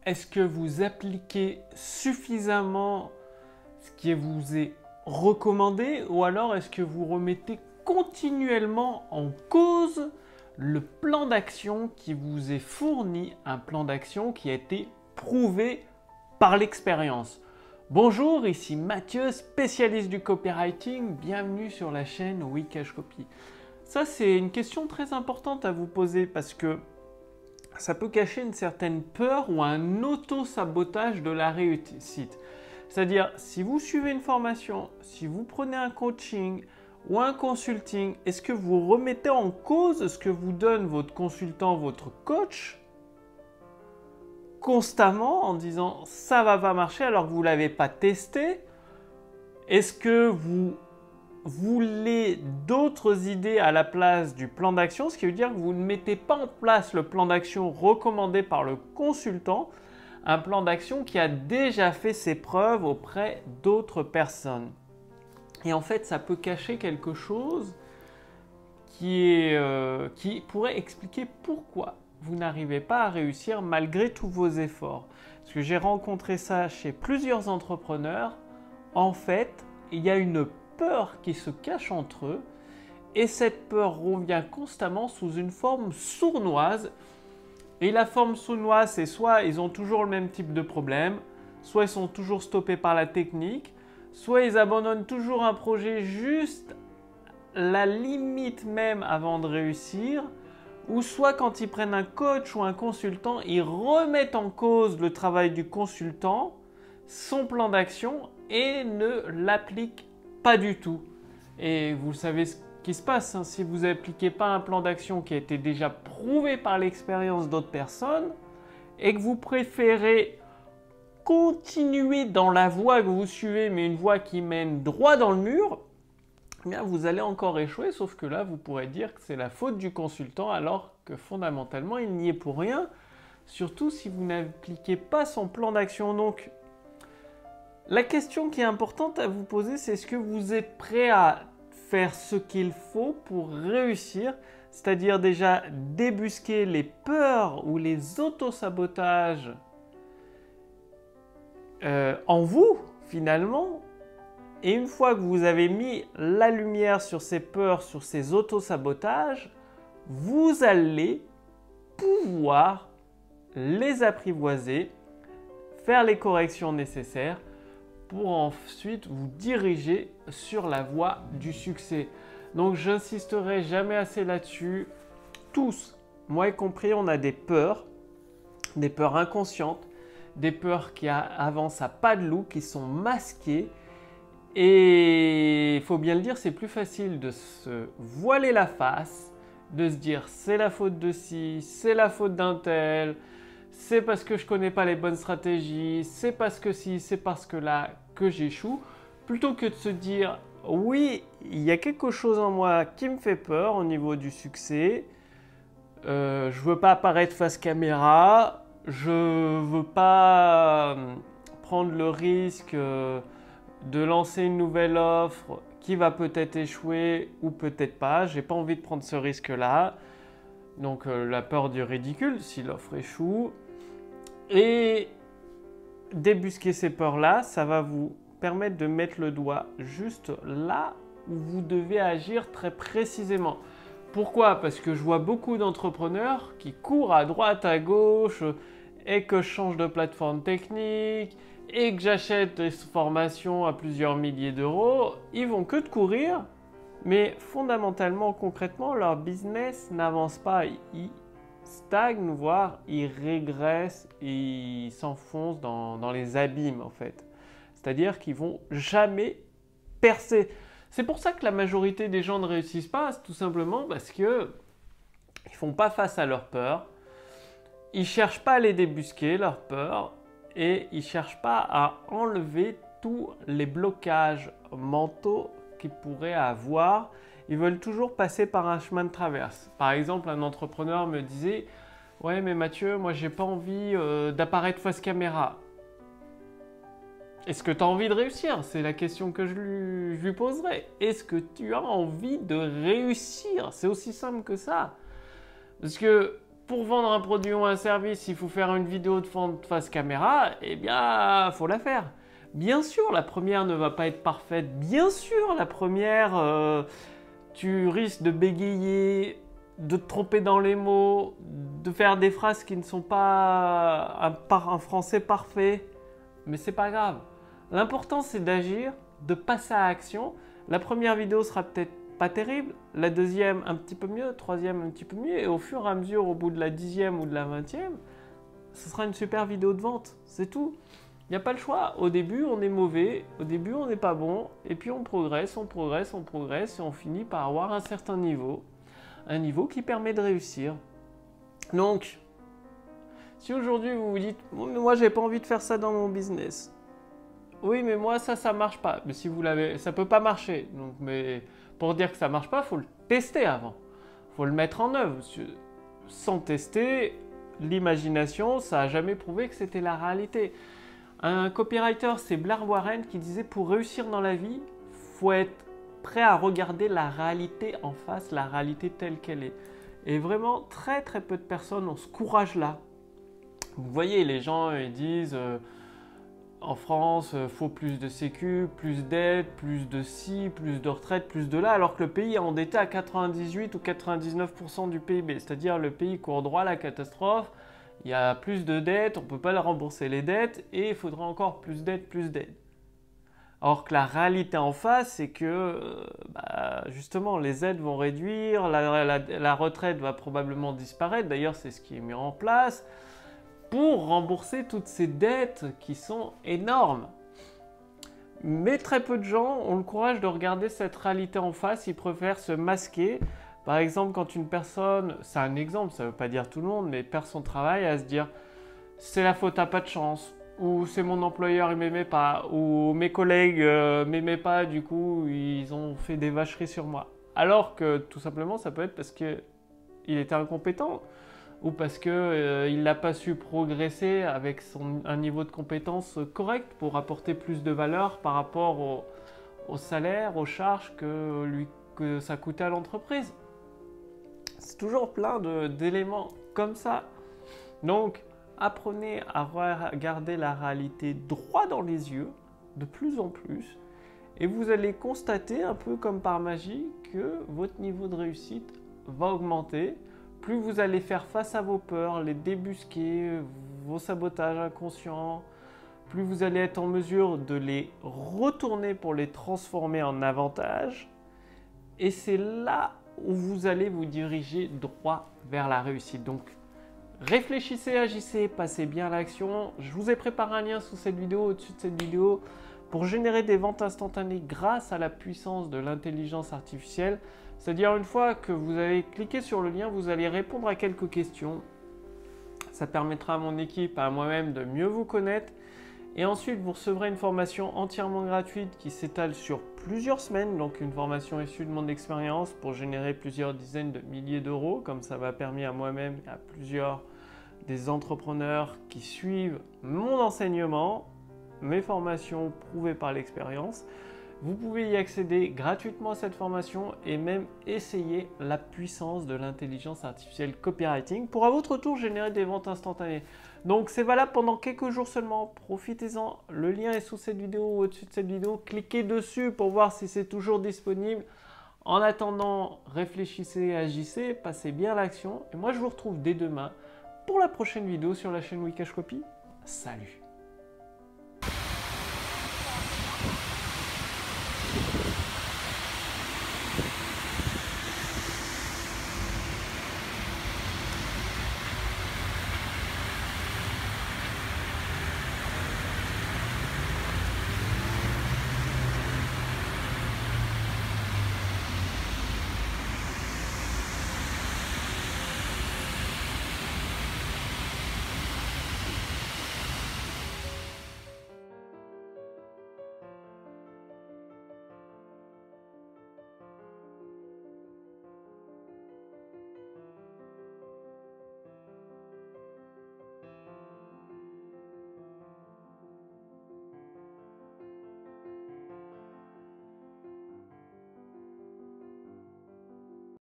Est-ce que vous appliquez suffisamment ce qui vous est recommandé ou alors est-ce que vous remettez continuellement en cause le plan d'action qui vous est fourni, un plan d'action qui a été prouvé par l'expérience? Bonjour, ici Mathieu, spécialiste du copywriting. Bienvenue sur la chaîne Wikash Copy. Ça, c'est une question très importante à vous poser parce que ça peut cacher une certaine peur ou un auto-sabotage de la réussite. C'est-à-dire, si vous suivez une formation, si vous prenez un coaching ou un consulting, est-ce que vous remettez en cause ce que vous donne votre consultant, votre coach, constamment en disant ça va pas marcher alors que vous ne l'avez pas testé? Est-ce que vous voulez d'autres idées à la place du plan d'action, ce qui veut dire que vous ne mettez pas en place le plan d'action recommandé par le consultant, un plan d'action qui a déjà fait ses preuves auprès d'autres personnes. Et en fait, ça peut cacher quelque chose qui pourrait expliquer pourquoi vous n'arrivez pas à réussir malgré tous vos efforts. Parce que j'ai rencontré ça chez plusieurs entrepreneurs. En fait, il y a une peur qui se cache entre eux et cette peur revient constamment sous une forme sournoise. Et la forme sournoise, c'est soit ils ont toujours le même type de problème, soit ils sont toujours stoppés par la technique, soit ils abandonnent toujours un projet juste la limite même avant de réussir, ou soit quand ils prennent un coach ou un consultant, ils remettent en cause le travail du consultant, son plan d'action et ne l'appliquent pas du tout. Et vous savez ce qui se passe, hein, si vous n'appliquez pas un plan d'action qui a été déjà prouvé par l'expérience d'autres personnes et que vous préférez continuer dans la voie que vous suivez, mais une voie qui mène droit dans le mur, eh bien vous allez encore échouer, sauf que là, vous pourrez dire que c'est la faute du consultant alors que fondamentalement, il n'y est pour rien, surtout si vous n'appliquez pas son plan d'action. Donc, la question qui est importante à vous poser, c'est est-ce que vous êtes prêt à faire ce qu'il faut pour réussir, c'est-à-dire déjà débusquer les peurs ou les autosabotages en vous, finalement. Et une fois que vous avez mis la lumière sur ces peurs, sur ces autosabotages, vous allez pouvoir les apprivoiser, faire les corrections nécessaires pour ensuite vous diriger sur la voie du succès. Donc j'insisterai jamais assez là-dessus. Tous, moi y compris, on a des peurs inconscientes, des peurs qui avancent à pas de loup, qui sont masquées. Et il faut bien le dire, c'est plus facile de se voiler la face, de se dire c'est la faute de ci, c'est la faute d'un tel, c'est parce que je connais pas les bonnes stratégies, c'est parce que si, c'est parce que là que j'échoue, plutôt que de se dire oui, il y a quelque chose en moi qui me fait peur au niveau du succès, je veux pas apparaître face caméra, je veux pas prendre le risque de lancer une nouvelle offre qui va peut-être échouer ou peut-être pas, j'ai pas envie de prendre ce risque-là. Donc la peur du ridicule si l'offre échoue. Et débusquer ces peurs-là, ça va vous permettre de mettre le doigt juste là où vous devez agir très précisément. Pourquoi? Parce que je vois beaucoup d'entrepreneurs qui courent à droite, à gauche, et que je change de plateforme technique, et que j'achète des formations à plusieurs milliers d'euros. Ils vont que de courir, mais fondamentalement, concrètement, leur business n'avance pas. Ils stagnent, voire ils régressent, ils s'enfoncent dans les abîmes en fait. C'est-à-dire qu'ils vont jamais percer. C'est pour ça que la majorité des gens ne réussissent pas, tout simplement parce que ils font pas face à leurs peurs, ils cherchent pas à les débusquer, leurs peurs, et ils cherchent pas à enlever tous les blocages mentaux qu'ils pourraient avoir. Ils veulent toujours passer par un chemin de traverse. Par exemple, un entrepreneur me disait « Ouais, mais Mathieu, moi, j'ai pas envie d'apparaître face caméra. » Est-ce que tu as envie de réussir? C'est la question que je lui poserai. Est-ce que tu as envie de réussir? C'est aussi simple que ça. Parce que pour vendre un produit ou un service, il faut faire une vidéo de vente face caméra, eh bien, faut la faire. Bien sûr, la première ne va pas être parfaite. Bien sûr, la première, tu risques de bégayer, de te tromper dans les mots, de faire des phrases qui ne sont pas un français parfait. Mais c'est pas grave. L'important, c'est d'agir, de passer à l'action. La première vidéo sera peut-être pas terrible, la deuxième un petit peu mieux, troisième un petit peu mieux, et au fur et à mesure, au bout de la 10e ou de la 20e, ce sera une super vidéo de vente, c'est tout. Il n'y a pas le choix. Au début, on est mauvais, au début, on n'est pas bon, et puis on progresse, on progresse, on progresse, et on finit par avoir un certain niveau, un niveau qui permet de réussir. Donc, si aujourd'hui vous vous dites, moi j'ai pas envie de faire ça dans mon business, oui, mais moi ça marche pas. Mais si vous l'avez, ça peut pas marcher. Donc, mais pour dire que ça marche pas, faut le tester avant. Faut le mettre en œuvre. Sans tester, l'imagination, ça a jamais prouvé que c'était la réalité. Un copywriter, c'est Blair Warren qui disait pour réussir dans la vie, faut être prêt à regarder la réalité en face, la réalité telle qu'elle est. Et vraiment, très très peu de personnes ont ce courage-là. Vous voyez, les gens ils disent en France, faut plus de sécu, plus d'aide, plus de ci, plus de retraite, plus de là, alors que le pays est endetté à 98 ou 99% du PIB, c'est-à-dire le pays court droit à la catastrophe, il y a plus de dettes, on ne peut pas rembourser les dettes et il faudra encore plus d'aide, plus d'aide. Alors que la réalité en face, c'est que justement les aides vont réduire, la retraite va probablement disparaître, d'ailleurs c'est ce qui est mis en place, pour rembourser toutes ces dettes qui sont énormes. Mais très peu de gens ont le courage de regarder cette réalité en face, ils préfèrent se masquer. Par exemple, quand une personne, c'est un exemple, ça ne veut pas dire tout le monde, mais perd son travail à se dire « c'est la faute à pas de chance » ou « c'est mon employeur, il m'aimait pas » ou « mes collègues m'aimaient pas, du coup, ils ont fait des vacheries sur moi ». Alors que tout simplement, ça peut être parce qu'il était incompétent, ou parce qu'il n'a pas su progresser avec un niveau de compétence correct pour apporter plus de valeur par rapport au salaire, aux charges que ça coûtait à l'entreprise. C'est toujours plein d'éléments comme ça. Donc, apprenez à regarder la réalité droit dans les yeux, de plus en plus, et vous allez constater, un peu comme par magie, que votre niveau de réussite va augmenter. Plus vous allez faire face à vos peurs, les débusquer, vos sabotages inconscients, plus vous allez être en mesure de les retourner pour les transformer en avantages. Et c'est là où vous allez vous diriger droit vers la réussite. Donc, réfléchissez, agissez, passez bien à l'action. Je vous ai préparé un lien sous cette vidéo, au-dessus de cette vidéo, pour générer des ventes instantanées grâce à la puissance de l'intelligence artificielle. C'est-à-dire, une fois que vous avez cliqué sur le lien, vous allez répondre à quelques questions. Ça permettra à mon équipe, à moi-même, de mieux vous connaître. Et ensuite, vous recevrez une formation entièrement gratuite qui s'étale sur plusieurs semaines. Donc, une formation issue de mon expérience pour générer plusieurs dizaines de milliers d'euros. Comme ça m'a permis à moi-même et à plusieurs des entrepreneurs qui suivent mon enseignement, mes formations prouvées par l'expérience. Vous pouvez y accéder gratuitement à cette formation et même essayer la puissance de l'intelligence artificielle copywriting pour à votre tour générer des ventes instantanées. Donc c'est valable pendant quelques jours seulement, profitez-en. Le lien est sous cette vidéo ou au-dessus de cette vidéo. Cliquez dessus pour voir si c'est toujours disponible. En attendant, réfléchissez, agissez, passez bien à l'action. Et moi je vous retrouve dès demain pour la prochaine vidéo sur la chaîne Wikash Copy. Salut!